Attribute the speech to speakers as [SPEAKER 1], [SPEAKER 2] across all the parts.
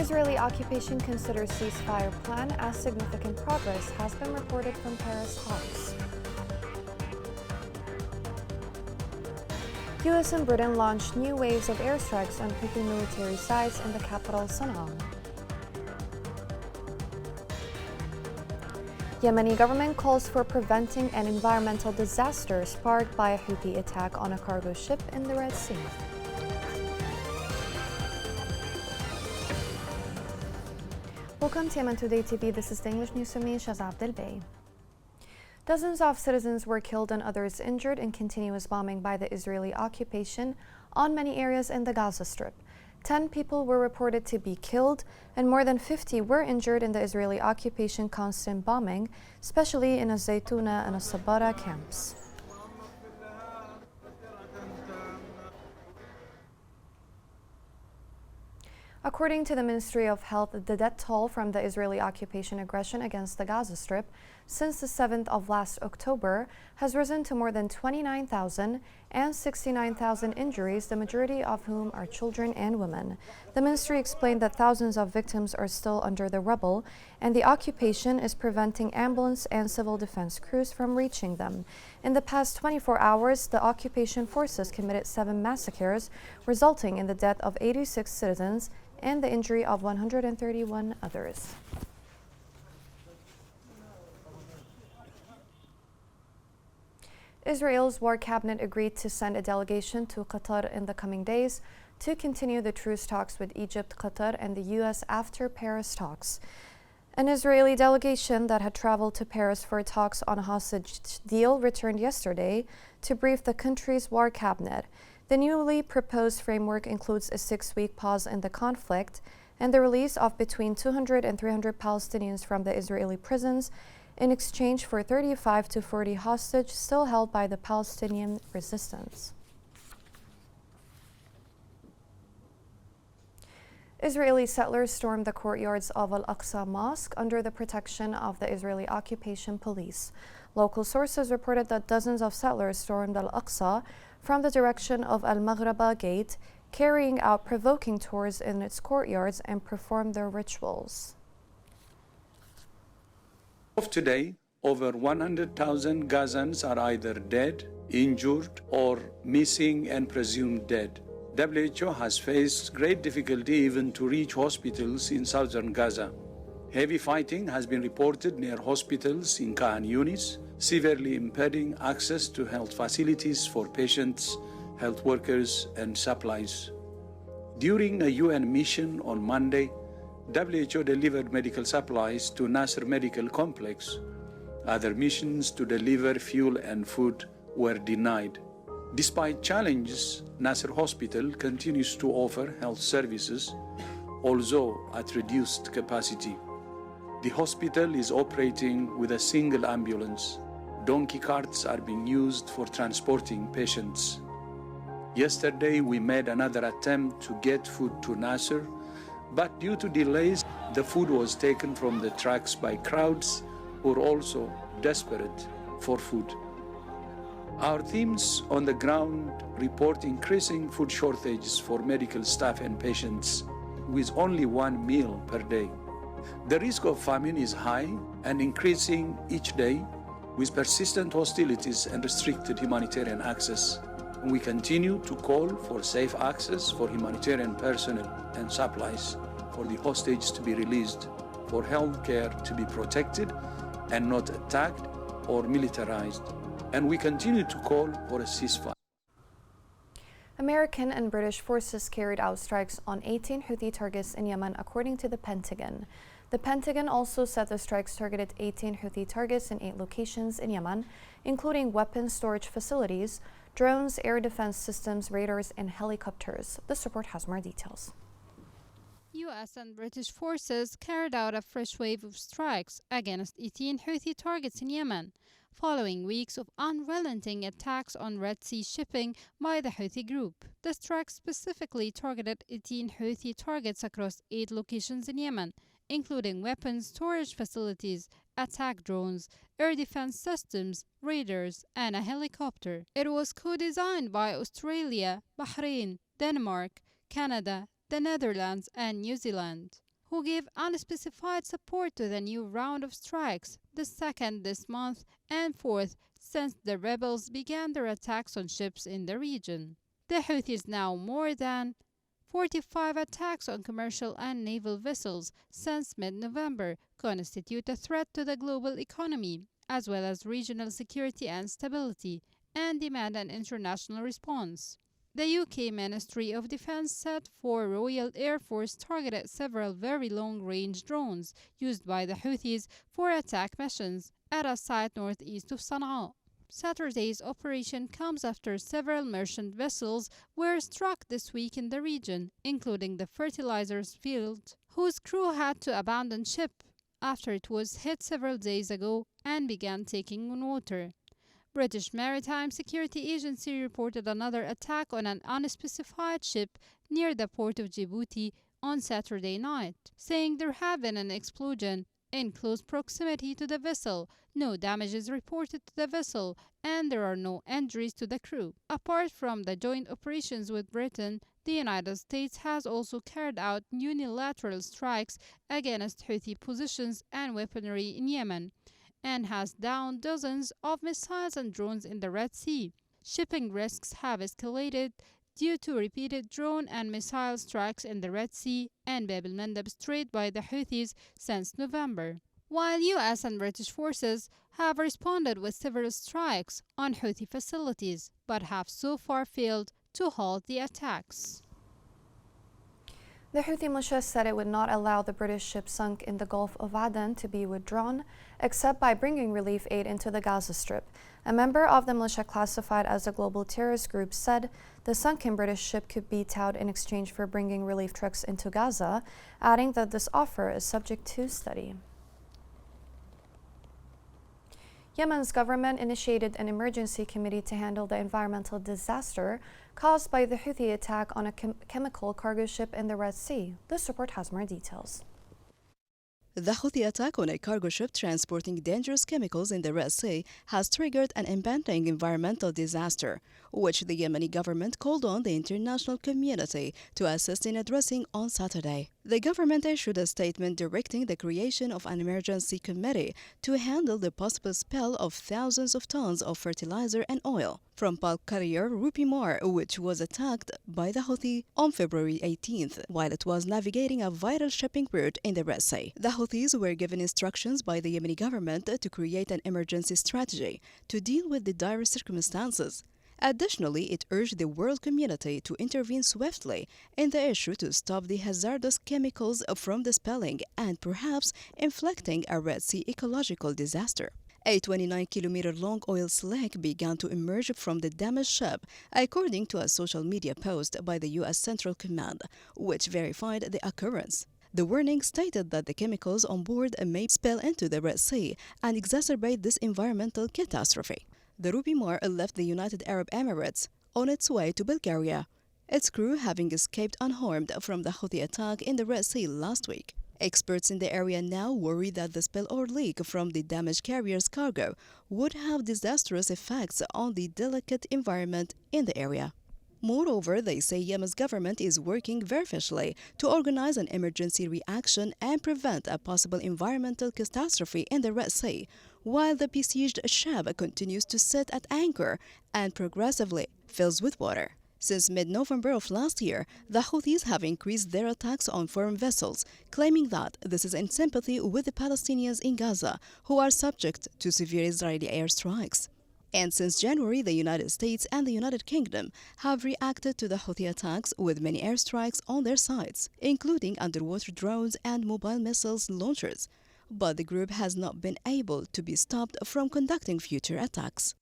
[SPEAKER 1] Israeli occupation considers ceasefire plan as significant progress has been reported from Paris talks. US and Britain launched new waves of airstrikes on Houthi military sites in the capital Sana'a. Yemeni government calls for preventing an environmental disaster sparked by a Houthi attack on a cargo ship in the Red Sea. Welcome to Yemen Today TV. This is the English News with me, Shaz Abdelbey. Dozens of citizens were killed and others injured in continuous bombing by the Israeli occupation on many areas in the Gaza Strip. 10 people were reported to be killed and more than 50 were injured in the Israeli occupation constant bombing, especially in Zaytuna and Sabara camps. According to the Ministry of Health, the death toll from the Israeli occupation aggression against the Gaza Strip since the 7th of last October has risen to more than 29,000 and 69,000 injuries, the majority of whom are children and women. The ministry explained that thousands of victims are still under the rubble, and the occupation is preventing ambulance and civil defense crews from reaching them. In the past 24 hours, the occupation forces committed 7 massacres, resulting in the death of 86 citizens and the injury of 131 others. Israel's war cabinet agreed to send a delegation to Qatar in the coming days to continue the truce talks with Egypt, Qatar, and the U.S. after Paris talks. An Israeli delegation that had traveled to Paris for talks on a hostage deal returned yesterday to brief the country's war cabinet. The newly proposed framework includes a 6-week pause in the conflict and the release of between 200 and 300 Palestinians from the Israeli prisons in exchange for 35 to 40 hostages still held by the Palestinian resistance. Israeli settlers stormed the courtyards of Al-Aqsa Mosque under the protection of the Israeli occupation police. Local sources reported that dozens of settlers stormed Al-Aqsa from the direction of Al-Maghraba Gate, carrying out provoking tours in its courtyards and performed their rituals.
[SPEAKER 2] Of today, over 100,000 Gazans are either dead, injured, or missing and presumed dead. WHO has faced great difficulty even to reach hospitals in southern Gaza. Heavy fighting has been reported near hospitals in Khan Yunis, severely impeding access to health facilities for patients, health workers, and supplies. During a UN mission on Monday, WHO delivered medical supplies to Nasser Medical Complex. Other missions to deliver fuel and food were denied. Despite challenges, Nasser Hospital continues to offer health services, although at reduced capacity. The hospital is operating with a single ambulance. Donkey carts are being used for transporting patients. Yesterday, we made another attempt to get food to Nasser, but due to delays, the food was taken from the trucks by crowds who are also desperate for food. Our teams on the ground report increasing food shortages for medical staff and patients, with only 1 meal per day. The risk of famine is high and increasing each day, with persistent hostilities and restricted humanitarian access. We continue to call for safe access for humanitarian personnel and supplies, for the hostages to be released, for health care to be protected and not attacked or militarized. And we continue to call for a ceasefire.
[SPEAKER 1] American and British forces carried out strikes on 18 Houthi targets in Yemen, according to the Pentagon. The Pentagon also said the strikes targeted 18 Houthi targets in 8 locations in Yemen, including weapons storage facilities, drones, air defense systems, radars, and helicopters. This report has more details.
[SPEAKER 3] US and British forces carried out a fresh wave of strikes against 18 Houthi targets in Yemen, following weeks of unrelenting attacks on Red Sea shipping by the Houthi group. The strike specifically targeted 18 Houthi targets across 8 locations in Yemen, including weapons storage facilities, attack drones, air defense systems, radars, and a helicopter. It was co-designed by Australia, Bahrain, Denmark, Canada, the Netherlands, and New Zealand. who gave unspecified support to the new round of strikes, the second this month and fourth since the rebels began their attacks on ships in the region. The Houthis now more than 45 attacks on commercial and naval vessels since mid-November constitute a threat to the global economy, as well as regional security and stability, and demand an international response. The UK Ministry of Defence said 4 Royal Air Force targeted several very long-range drones used by the Houthis for attack missions at a site northeast of Sana'a. Saturday's operation comes after several merchant vessels were struck this week in the region, including the fertilizers field, whose crew had to abandon ship after it was hit several days ago and began taking on water. British Maritime Security Agency reported another attack on an unspecified ship near the port of Djibouti on Saturday night, saying there had been an explosion in close proximity to the vessel. No damages reported to the vessel, and there are no injuries to the crew. Apart from the joint operations with Britain, the United States has also carried out unilateral strikes against Houthi positions and weaponry in Yemen, and has downed dozens of missiles and drones in the Red Sea. Shipping risks have escalated due to repeated drone and missile strikes in the Red Sea and Bab el-Mandeb Strait by the Houthis since November, while US and British forces have responded with several strikes on Houthi facilities, but have so far failed to halt the attacks.
[SPEAKER 1] The Houthi militia said it would not allow the British ship sunk in the Gulf of Aden to be withdrawn, except by bringing relief aid into the Gaza Strip. A member of the militia classified as a global terrorist group said the sunken British ship could be towed in exchange for bringing relief trucks into Gaza, adding that this offer is subject to study. Yemen's government initiated an emergency committee to handle the environmental disaster caused by the Houthi attack on a chemical cargo ship in the Red Sea. This report has more details.
[SPEAKER 4] The Houthi attack on a cargo ship transporting dangerous chemicals in the Red Sea has triggered an impending environmental disaster, which the Yemeni government called on the international community to assist in addressing on Saturday. The government issued a statement directing the creation of an emergency committee to handle the possible spill of thousands of tons of fertilizer and oil from bulk carrier Rupi Mar, which was attacked by the Houthi on February 18th while it was navigating a vital shipping route in the Red Sea. The Houthis were given instructions by the Yemeni government to create an emergency strategy to deal with the dire circumstances. Additionally, it urged the world community to intervene swiftly in the issue to stop the hazardous chemicals from the spilling and perhaps inflicting a Red Sea ecological disaster. A 29-kilometer-long oil slick began to emerge from the damaged ship, according to a social media post by the U.S. Central Command, which verified the occurrence. The warning stated that the chemicals on board may spill into the Red Sea and exacerbate this environmental catastrophe. The Rupi Mar left the United Arab Emirates on its way to Bulgaria, its crew having escaped unharmed from the Houthi attack in the Red Sea last week. Experts in the area now worry that the spill or leak from the damaged carrier's cargo would have disastrous effects on the delicate environment in the area. Moreover, they say Yemen's government is working vigorously to organize an emergency reaction and prevent a possible environmental catastrophe in the Red Sea, while the besieged ship continues to sit at anchor and progressively fills with water. Since mid-November of last year, the Houthis have increased their attacks on foreign vessels, claiming that this is in sympathy with the Palestinians in Gaza, who are subject to severe Israeli airstrikes. And since January, the United States and the United Kingdom have reacted to the Houthi attacks with many airstrikes on their sides, including underwater drones and mobile missiles launchers. But the group has not been able to be stopped from conducting future attacks.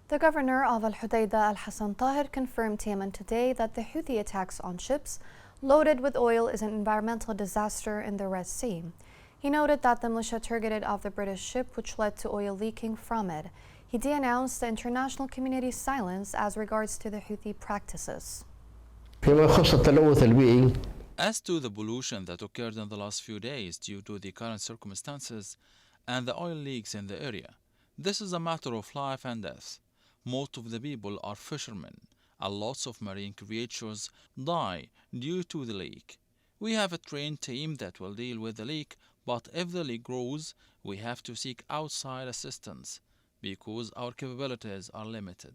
[SPEAKER 1] The governor of Al-Hudaydah, Al-Hassan Tahir, confirmed to Yemen today that the Houthi attacks on ships loaded with oil is an environmental disaster in the Red Sea. He noted that the militia targeted of the British ship, which led to oil leaking from it. He denounced the international community's silence as regards to the Houthi practices.
[SPEAKER 5] As to the pollution that occurred in the last few days due to the current circumstances and the oil leaks in the area, this is a matter of life and death. Most of the people are fishermen, and lots of marine creatures die due to the leak. We have a trained team that will deal with the leak, but if the leak grows, we have to seek outside assistance because our capabilities are limited.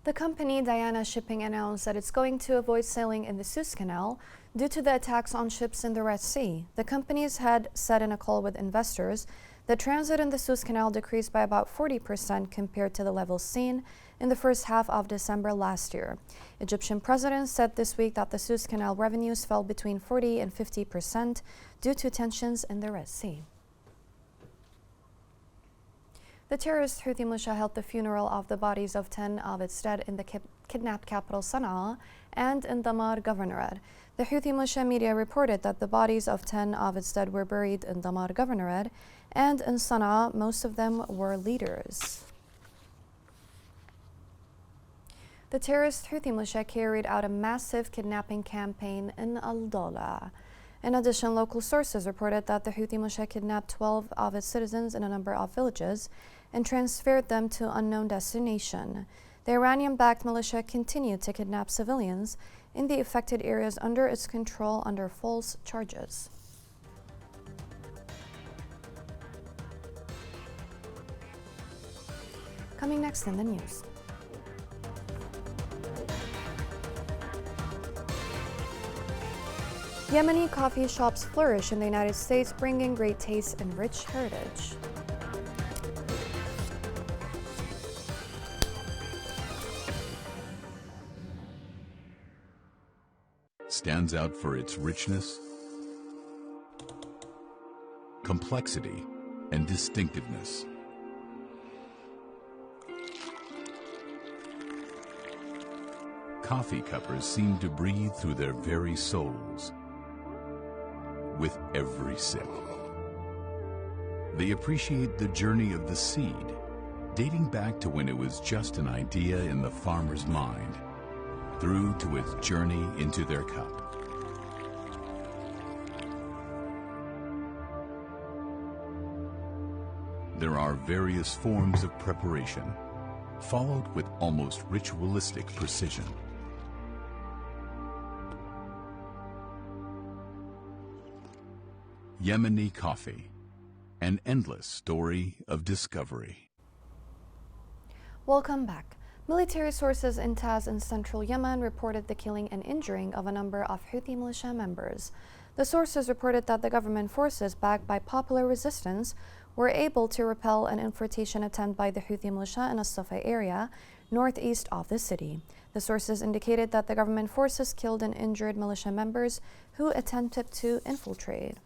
[SPEAKER 1] The company Diana Shipping announced that it's going to avoid sailing in the Suez Canal due to the attacks on ships in the Red Sea. The companies had said in a call with investors that transit in the Suez Canal decreased by about 40% compared to the levels seen in the first half of December last year. Egyptian president said this week that the Suez Canal revenues fell between 40 and 50% due to tensions in the Red Sea. The terrorist Houthi militia held the funeral of the bodies of 10 of its dead in the kidnapped capital Sana'a and in Damar Governorate. The Houthi militia media reported that the bodies of 10 of its dead were buried in Damar Governorate, and in Sana'a, most of them were leaders. The terrorist Houthi militia carried out a massive kidnapping campaign in Al-Dola. In addition, local sources reported that the Houthi militia kidnapped 12 of its citizens in a number of villages and transferred them to unknown destination. The Iranian-backed militia continued to kidnap civilians in the affected areas under its control under false charges. Coming next in the news. Yemeni coffee shops flourish in the United States, bringing great taste and rich heritage.
[SPEAKER 6] Stands out for its richness, complexity, and distinctiveness. Coffee cuppers seem to breathe through their very souls with every sip. They appreciate the journey of the seed, dating back to when it was just an idea in the farmer's mind, through to its journey into their cup. There are various forms of preparation, followed with almost ritualistic precision. Yemeni coffee, an endless story of discovery.
[SPEAKER 1] Welcome back. Military sources in Taz in central Yemen reported the killing and injuring of a number of Houthi militia members. The sources reported that the government forces, backed by popular resistance, were able to repel an infiltration attempt by the Houthi militia in a Safa area, northeast of the city. The sources indicated that the government forces killed and injured militia members who attempted to infiltrate.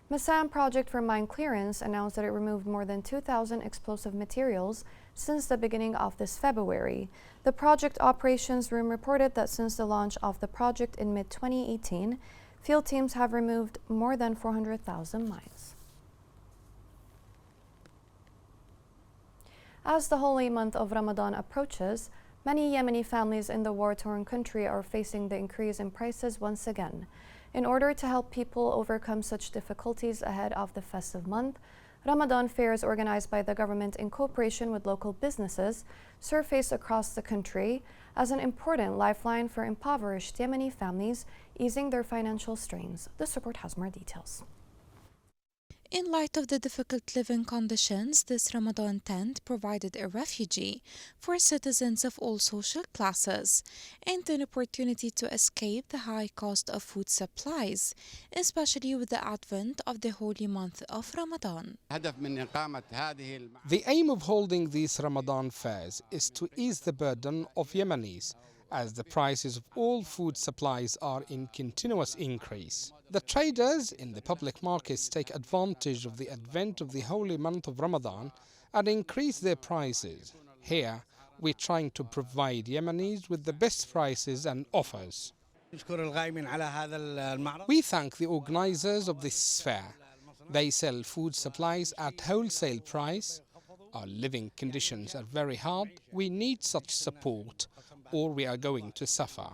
[SPEAKER 1] Massam Project for Mine Clearance announced that it removed more than 2,000 explosive materials since the beginning of this February. The project operations room reported that since the launch of the project in mid-2018, field teams have removed more than 400,000 mines. As the holy month of Ramadan approaches, many Yemeni families in the war-torn country are facing the increase in prices once again. In order to help people overcome such difficulties ahead of the festive month, Ramadan fairs organized by the government in cooperation with local businesses surface across the country as an important lifeline for impoverished Yemeni families, easing their financial strains. This report has more details.
[SPEAKER 7] In light of the difficult living conditions, this Ramadan tent provided a refuge for citizens of all social classes and an opportunity to escape the high cost of food supplies, especially with the advent of the holy month of Ramadan.
[SPEAKER 8] The aim of holding these Ramadan fairs is to ease the burden of Yemenis, as the prices of all food supplies are in continuous increase. The traders in the public markets take advantage of the advent of the holy month of Ramadan and increase their prices. Here, we're trying to provide Yemenis with the best prices and offers. We thank the organizers of this fair. They sell food supplies at wholesale price. Our living conditions are very hard. We need such support, or we are going to suffer.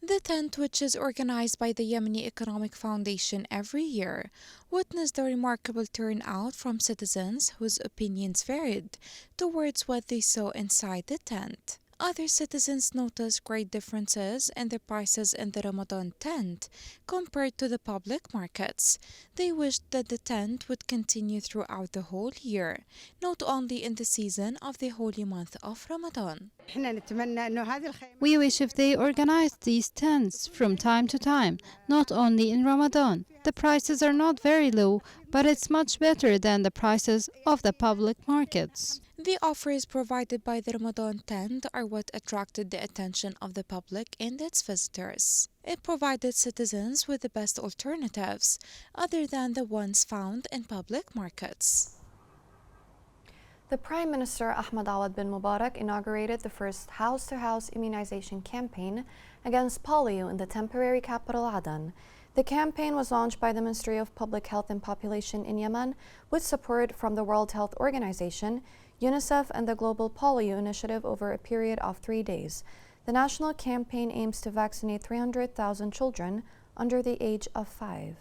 [SPEAKER 7] The tent, which is organized by the Yemeni Economic Foundation every year, witnessed a remarkable turnout from citizens whose opinions varied towards what they saw inside the tent. Other citizens noticed great differences in the prices in the Ramadan tent compared to the public markets. They wished that the tent would continue throughout the whole year, not only in the season of the holy month of Ramadan.
[SPEAKER 3] We wish if they organized these tents from time to time, not only in Ramadan. The prices are not very low, but it's much better than the prices of the public markets.
[SPEAKER 7] The offers provided by the Ramadan tent are what attracted the attention of the public and its visitors. It provided citizens with the best alternatives, other than the ones found in public markets.
[SPEAKER 1] The Prime Minister Ahmed Awad bin Mubarak inaugurated the first house-to-house immunization campaign against polio in the temporary capital Aden. The campaign was launched by the Ministry of Public Health and Population in Yemen with support from the World Health Organization, UNICEF, and the Global Polio Initiative over a period of 3 days. The national campaign aims to vaccinate 300,000 children under the age of 5.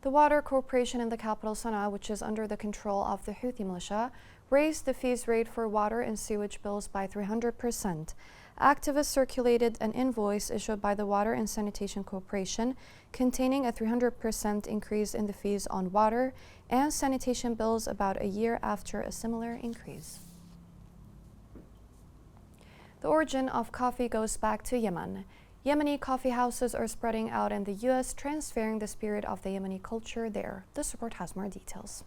[SPEAKER 1] The Water Corporation in the capital Sana'a, which is under the control of the Houthi militia, raised the fees rate for water and sewage bills by 300%. Activists circulated an invoice issued by the Water and Sanitation Corporation containing a 300% increase in the fees on water and sanitation bills about a year after a similar increase. The origin of coffee goes back to Yemen. Yemeni coffee houses are spreading out in the U.S., transferring the spirit of the Yemeni culture there. This report has more details.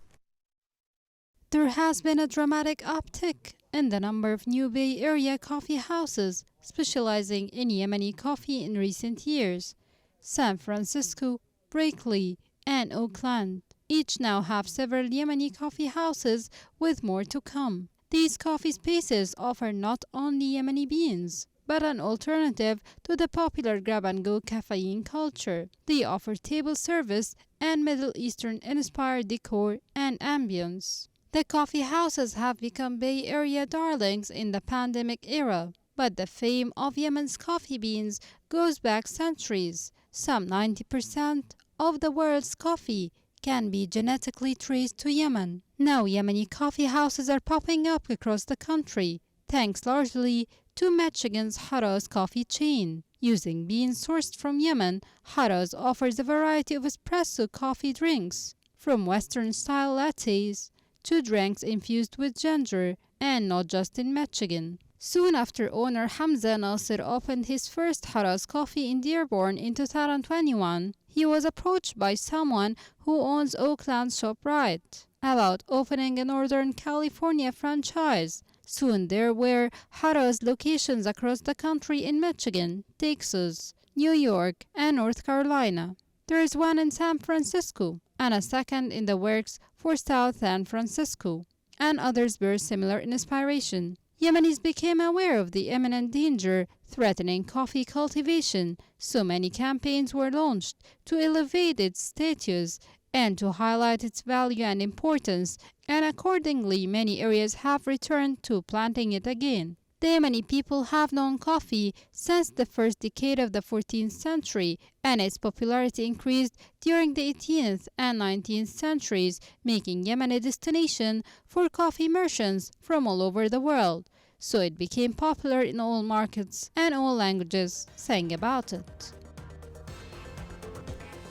[SPEAKER 3] There has been a dramatic uptick in the number of new Bay Area coffee houses specializing in Yemeni coffee in recent years. San Francisco, Berkeley, and Oakland each now have several Yemeni coffee houses, with more to come. These coffee spaces offer not only Yemeni beans, but an alternative to the popular grab-and-go caffeine culture. They offer table service and Middle Eastern-inspired decor and ambience. The coffee houses have become Bay Area darlings in the pandemic era, but the fame of Yemen's coffee beans goes back centuries. Some 90% of the world's coffee can be genetically traced to Yemen. Now Yemeni coffee houses are popping up across the country, thanks largely to Michigan's Haraz coffee chain. Using beans sourced from Yemen, Haraz offers a variety of espresso coffee drinks, from Western-style lattes to drinks infused with ginger, and not just in Michigan. Soon after, owner Hamza Nasser opened his first Haraz coffee in Dearborn in 2021. He was approached by someone who owns Oakland's ShopRite about opening a Northern California franchise. Soon there were Haraz locations across the country in Michigan, Texas, New York, and North Carolina. There is one in San Francisco and a second in the works for South San Francisco, and others bear similar inspiration. Yemenis became aware of the imminent danger threatening coffee cultivation, so many campaigns were launched to elevate its status and to highlight its value and importance, and accordingly many areas have returned to planting it again. The Yemeni people have known coffee since the first decade of the 14th century, and its popularity increased during the 18th and 19th centuries, making Yemen a destination for coffee merchants from all over the world. So it became popular in all markets, and all languages sang about it.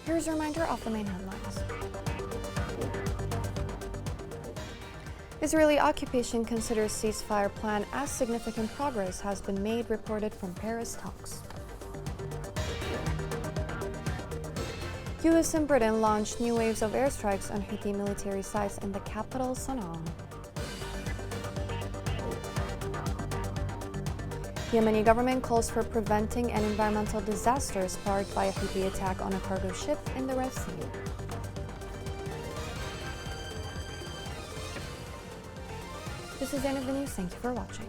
[SPEAKER 1] Here's a reminder of the main headlines. Israeli occupation considers ceasefire plan as significant progress has been made, reported from Paris talks. US and Britain launched new waves of airstrikes on Houthi military sites in the capital, Sana'a. Yemeni government calls for preventing an environmental disaster sparked by a Houthi attack on a cargo ship in the Red Sea. This is the end of the news. Thank you for watching.